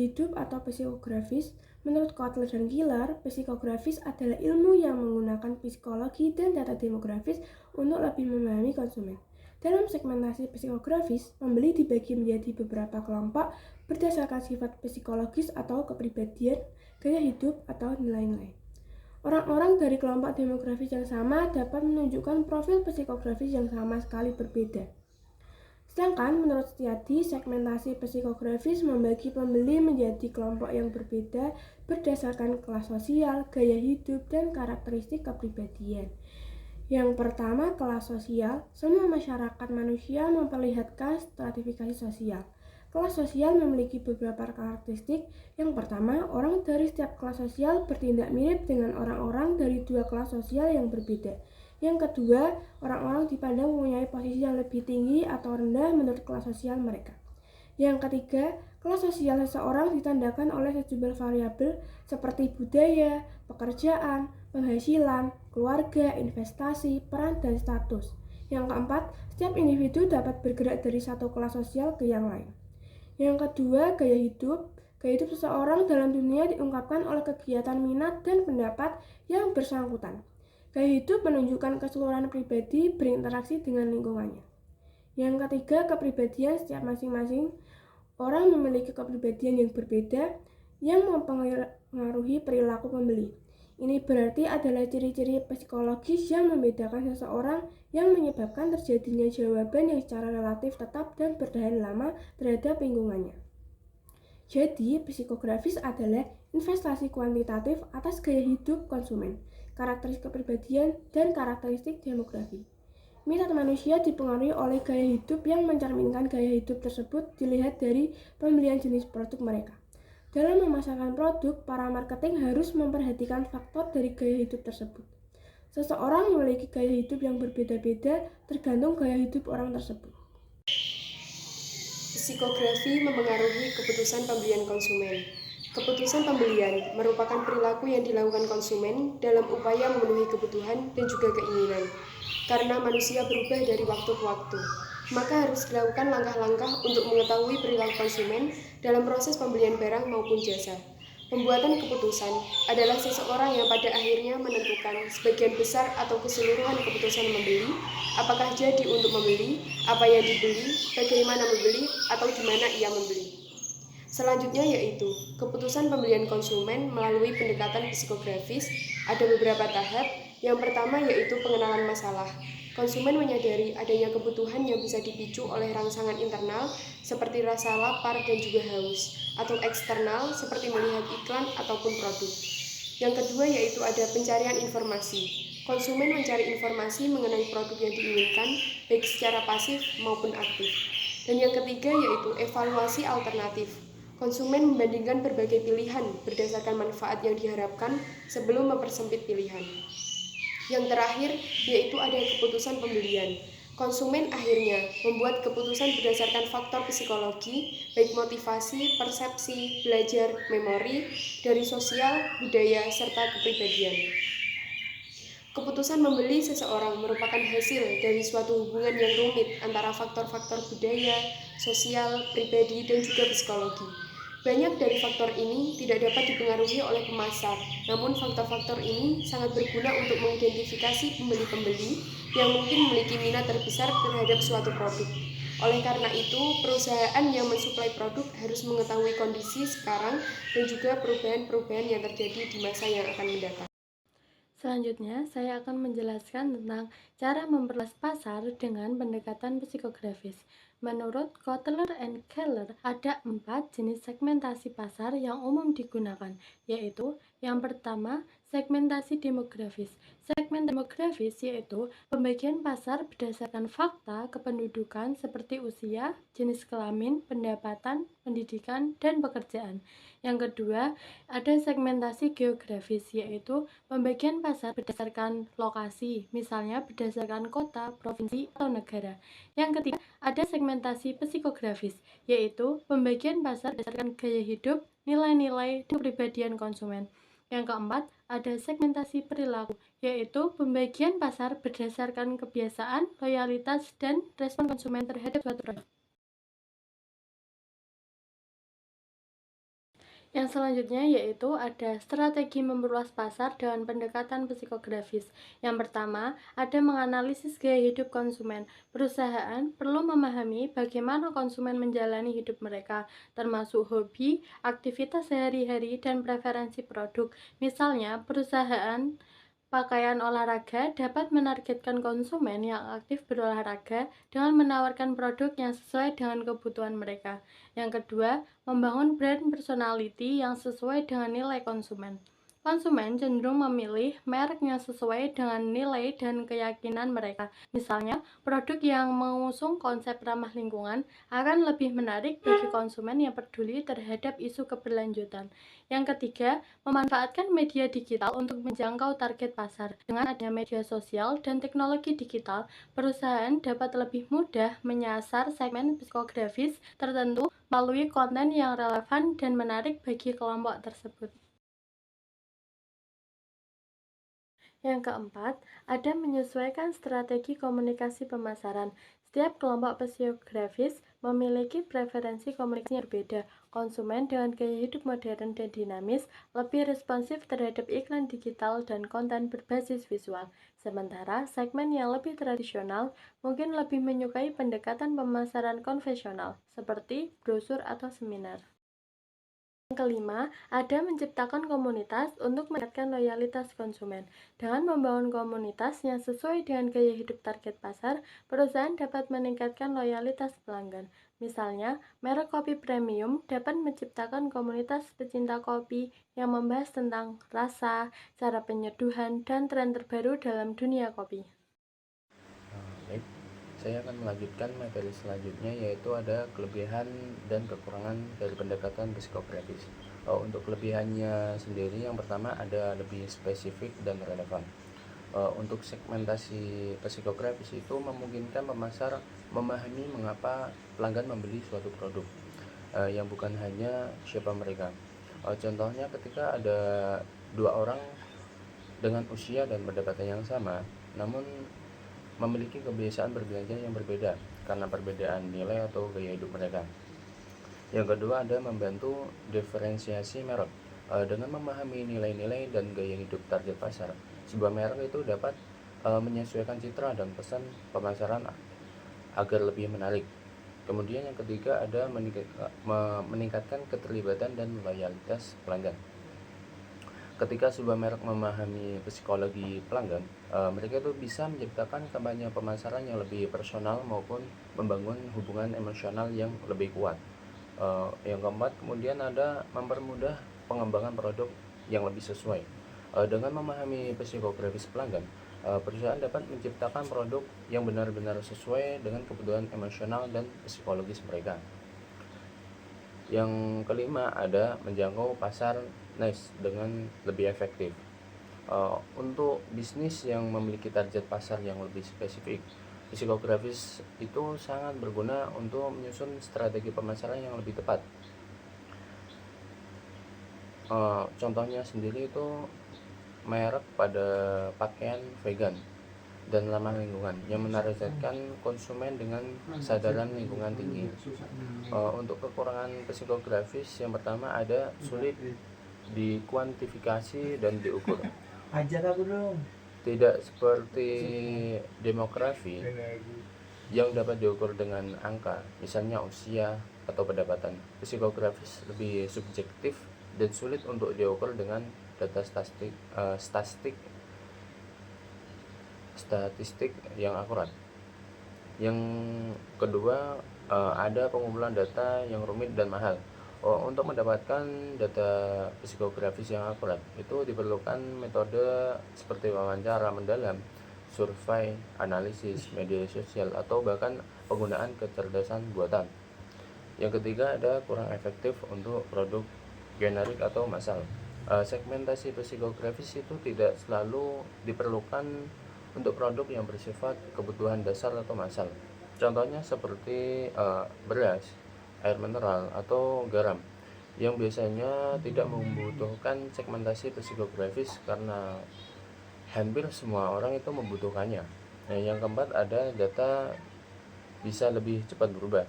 hidup atau psikografis, menurut Kotler dan Giller, psikografis adalah ilmu yang menggunakan psikologi dan data demografis untuk lebih memahami konsumen. Dalam segmentasi psikografis, pembeli dibagi menjadi beberapa kelompok berdasarkan sifat psikologis atau kepribadian, gaya hidup, atau nilai-nilai. Orang-orang dari kelompok demografis yang sama dapat menunjukkan profil psikografis yang sama sekali berbeda. Sedangkan menurut Setiadi, segmentasi psikografis membagi pembeli menjadi kelompok yang berbeda berdasarkan kelas sosial, gaya hidup, dan karakteristik kepribadian. Yang pertama, kelas sosial. Semua masyarakat manusia memperlihatkan stratifikasi sosial. Kelas sosial memiliki beberapa karakteristik. Yang pertama, orang dari setiap kelas sosial bertindak mirip dengan orang-orang dari dua kelas sosial yang berbeda. Yang kedua, orang-orang dipandang mempunyai posisi yang lebih tinggi atau rendah menurut kelas sosial mereka. Yang ketiga, kelas sosial seseorang ditandakan oleh sejumlah variabel seperti budaya, pekerjaan, penghasilan, keluarga, investasi, peran, dan status. Yang keempat, setiap individu dapat bergerak dari satu kelas sosial ke yang lain. Yang kedua, gaya hidup. Gaya hidup seseorang dalam dunia diungkapkan oleh kegiatan minat dan pendapat yang bersangkutan. Gaya hidup menunjukkan keseluruhan pribadi berinteraksi dengan lingkungannya. Yang ketiga, kepribadian setiap masing-masing orang memiliki kepribadian yang berbeda yang mempengaruhi perilaku pembeli. Ini berarti adalah ciri-ciri psikologis yang membedakan seseorang yang menyebabkan terjadinya jawaban yang secara relatif tetap dan bertahan lama terhadap lingkungannya. Jadi, psikografis adalah investasi kuantitatif atas gaya hidup konsumen, karakteristik kepribadian, dan karakteristik demografi. Minat manusia dipengaruhi oleh gaya hidup yang mencerminkan gaya hidup tersebut dilihat dari pembelian jenis produk mereka. Dalam memasarkan produk, para marketing harus memperhatikan faktor dari gaya hidup tersebut. Seseorang memiliki gaya hidup yang berbeda-beda tergantung gaya hidup orang tersebut. Psikografi memengaruhi keputusan pembelian konsumen. Keputusan pembelian merupakan perilaku yang dilakukan konsumen dalam upaya memenuhi kebutuhan dan juga keinginan. Karena manusia berubah dari waktu ke waktu, maka harus dilakukan langkah-langkah untuk mengetahui perilaku konsumen dalam proses pembelian barang maupun jasa. Pembuatan keputusan adalah seseorang yang pada akhirnya menentukan sebagian besar atau keseluruhan keputusan membeli, apakah jadi untuk membeli, apa yang dibeli, bagaimana membeli, atau di mana ia membeli. Selanjutnya yaitu keputusan pembelian konsumen melalui pendekatan psikografis. Ada beberapa tahap. Yang pertama yaitu pengenalan masalah. Konsumen menyadari adanya kebutuhan yang bisa dipicu oleh rangsangan internal seperti rasa lapar dan juga haus, atau eksternal seperti melihat iklan ataupun produk. Yang kedua yaitu ada pencarian informasi. Konsumen mencari informasi mengenai produk yang diinginkan, baik secara pasif maupun aktif. Dan yang ketiga yaitu evaluasi alternatif. Konsumen membandingkan berbagai pilihan berdasarkan manfaat yang diharapkan sebelum mempersempit pilihan. Yang terakhir yaitu ada keputusan pembelian. Konsumen akhirnya membuat keputusan berdasarkan faktor psikologi, baik motivasi, persepsi, belajar, memori, dari sosial, budaya, serta kepribadian. Keputusan membeli seseorang merupakan hasil dari suatu hubungan yang rumit antara faktor-faktor budaya, sosial, pribadi, dan juga psikologi. Banyak dari faktor ini tidak dapat dipengaruhi oleh pemasar, namun faktor-faktor ini sangat berguna untuk mengidentifikasi pembeli-pembeli yang mungkin memiliki minat terbesar terhadap suatu produk. Oleh karena itu, perusahaan yang mensuplai produk harus mengetahui kondisi sekarang dan juga perubahan-perubahan yang terjadi di masa yang akan mendatang. Selanjutnya, saya akan menjelaskan tentang cara memperluas pasar dengan pendekatan psikografis. Menurut Kotler and Keller, ada 4 jenis segmentasi pasar yang umum digunakan, yaitu yang pertama, segmentasi demografis. Segmen demografis yaitu pembagian pasar berdasarkan fakta kependudukan seperti usia, jenis kelamin, pendapatan, pendidikan, dan pekerjaan. Yang kedua, ada segmentasi geografis yaitu pembagian pasar berdasarkan lokasi, misalnya berdasarkan kota, provinsi, atau negara. Yang ketiga, ada segmentasi psikografis, yaitu pembagian pasar berdasarkan gaya hidup, nilai-nilai, dan kepribadian konsumen. Yang keempat, ada segmentasi perilaku, yaitu pembagian pasar berdasarkan kebiasaan, loyalitas, dan respon konsumen terhadap suatu produk. Yang selanjutnya yaitu ada strategi memperluas pasar dengan pendekatan psikografis. Yang pertama, ada menganalisis gaya hidup konsumen. Perusahaan perlu memahami bagaimana konsumen menjalani hidup mereka, termasuk hobi, aktivitas sehari-hari, dan preferensi produk. Misalnya, perusahaan pakaian olahraga dapat menargetkan konsumen yang aktif berolahraga dengan menawarkan produk yang sesuai dengan kebutuhan mereka. Yang kedua, membangun brand personality yang sesuai dengan nilai konsumen. Konsumen cenderung memilih merek yang sesuai dengan nilai dan keyakinan mereka. Misalnya, produk yang mengusung konsep ramah lingkungan akan lebih menarik bagi konsumen yang peduli terhadap isu keberlanjutan. Yang ketiga, memanfaatkan media digital untuk menjangkau target pasar. Dengan adanya media sosial dan teknologi digital, perusahaan dapat lebih mudah menyasar segmen psikografis tertentu melalui konten yang relevan dan menarik bagi kelompok tersebut. Yang keempat, ada menyesuaikan strategi komunikasi pemasaran. Setiap kelompok psikografis memiliki preferensi komunikasi yang berbeda. Konsumen dengan gaya hidup modern dan dinamis lebih responsif terhadap iklan digital dan konten berbasis visual. Sementara segmen yang lebih tradisional mungkin lebih menyukai pendekatan pemasaran konvensional, seperti brosur atau seminar. Yang kelima, ada menciptakan komunitas untuk meningkatkan loyalitas konsumen. Dengan membangun komunitas yang sesuai dengan gaya hidup target pasar, perusahaan dapat meningkatkan loyalitas pelanggan. Misalnya, merek kopi premium dapat menciptakan komunitas pecinta kopi yang membahas tentang rasa, cara penyeduhan, dan tren terbaru dalam dunia kopi. Baik, saya akan melanjutkan materi selanjutnya, yaitu ada kelebihan dan kekurangan dari pendekatan psikografis. Untuk kelebihannya sendiri, yang pertama ada lebih spesifik dan relevan. Untuk segmentasi psikografis itu memungkinkan pemasar memahami mengapa pelanggan membeli suatu produk, yang bukan hanya siapa mereka. Contohnya ketika ada dua orang dengan usia dan pendekatan yang sama, namun memiliki kebiasaan berbelanja yang berbeda karena perbedaan nilai atau gaya hidup mereka. Yang kedua ada membantu diferensiasi merek. Dengan memahami nilai-nilai dan gaya hidup target pasar, sebuah merek itu dapat menyesuaikan citra dan pesan pemasaran agar lebih menarik. Kemudian yang ketiga ada meningkatkan keterlibatan dan loyalitas pelanggan. Ketika sebuah merek memahami psikologi pelanggan, mereka itu bisa menciptakan kampanye pemasaran yang lebih personal maupun membangun hubungan emosional yang lebih kuat. Yang keempat, kemudian ada mempermudah pengembangan produk yang lebih sesuai. Dengan memahami psikografis pelanggan, perusahaan dapat menciptakan produk yang benar-benar sesuai dengan kebutuhan emosional dan psikologis mereka. Yang kelima ada menjangkau pasar niche dengan lebih efektif. Untuk bisnis yang memiliki target pasar yang lebih spesifik, psikografis itu sangat berguna untuk menyusun strategi pemasaran yang lebih tepat. Contohnya sendiri itu merek pada pakaian vegan dan ramah lingkungan yang menargetkan konsumen dengan kesadaran lingkungan tinggi. Untuk kekurangan psikografis, yang pertama ada sulit dikuantifikasi dan diukur. Ajar aku dong. Tidak seperti demografi yang dapat diukur dengan angka, misalnya usia atau pendapatan. Psikografis lebih subjektif dan sulit untuk diukur dengan data statistik yang akurat. Yang kedua, ada pengumpulan data yang rumit dan mahal. Untuk mendapatkan data psikografis yang akurat itu diperlukan metode seperti wawancara mendalam, survei, analisis, media sosial, atau bahkan penggunaan kecerdasan buatan. Yang ketiga ada kurang efektif untuk produk generik atau massal. Segmentasi psikografis itu tidak selalu diperlukan untuk produk yang bersifat kebutuhan dasar atau massal. Contohnya seperti beras, air mineral, atau garam yang biasanya tidak membutuhkan segmentasi psikografis karena hampir semua orang itu membutuhkannya. Yang keempat ada data bisa lebih cepat berubah.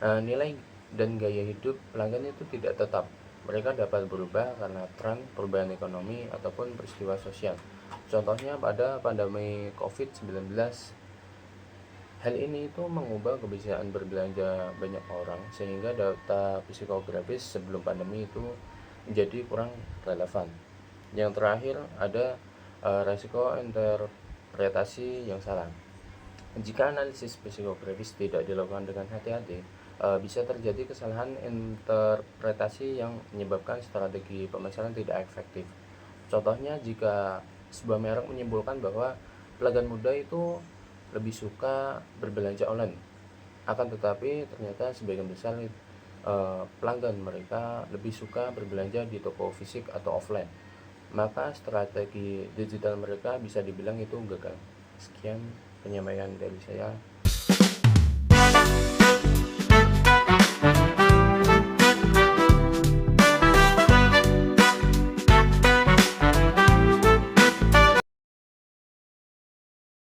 Nilai dan gaya hidup pelanggan itu tidak tetap. Mereka dapat berubah karena tren perubahan ekonomi ataupun peristiwa sosial. Contohnya pada pandemi COVID-19, hal ini itu mengubah kebiasaan berbelanja banyak orang sehingga data psikografis sebelum pandemi itu menjadi kurang relevan. Yang terakhir ada resiko interpretasi yang salah. Jika analisis psikografis tidak dilakukan dengan hati-hati, bisa terjadi kesalahan interpretasi yang menyebabkan strategi pemasaran tidak efektif. Contohnya, jika sebuah merek menyimpulkan bahwa pelanggan muda itu lebih suka berbelanja online, akan tetapi ternyata sebagian besar pelanggan mereka lebih suka berbelanja di toko fisik atau offline, maka strategi digital mereka bisa dibilang itu gagal. Sekian penyampaian dari saya.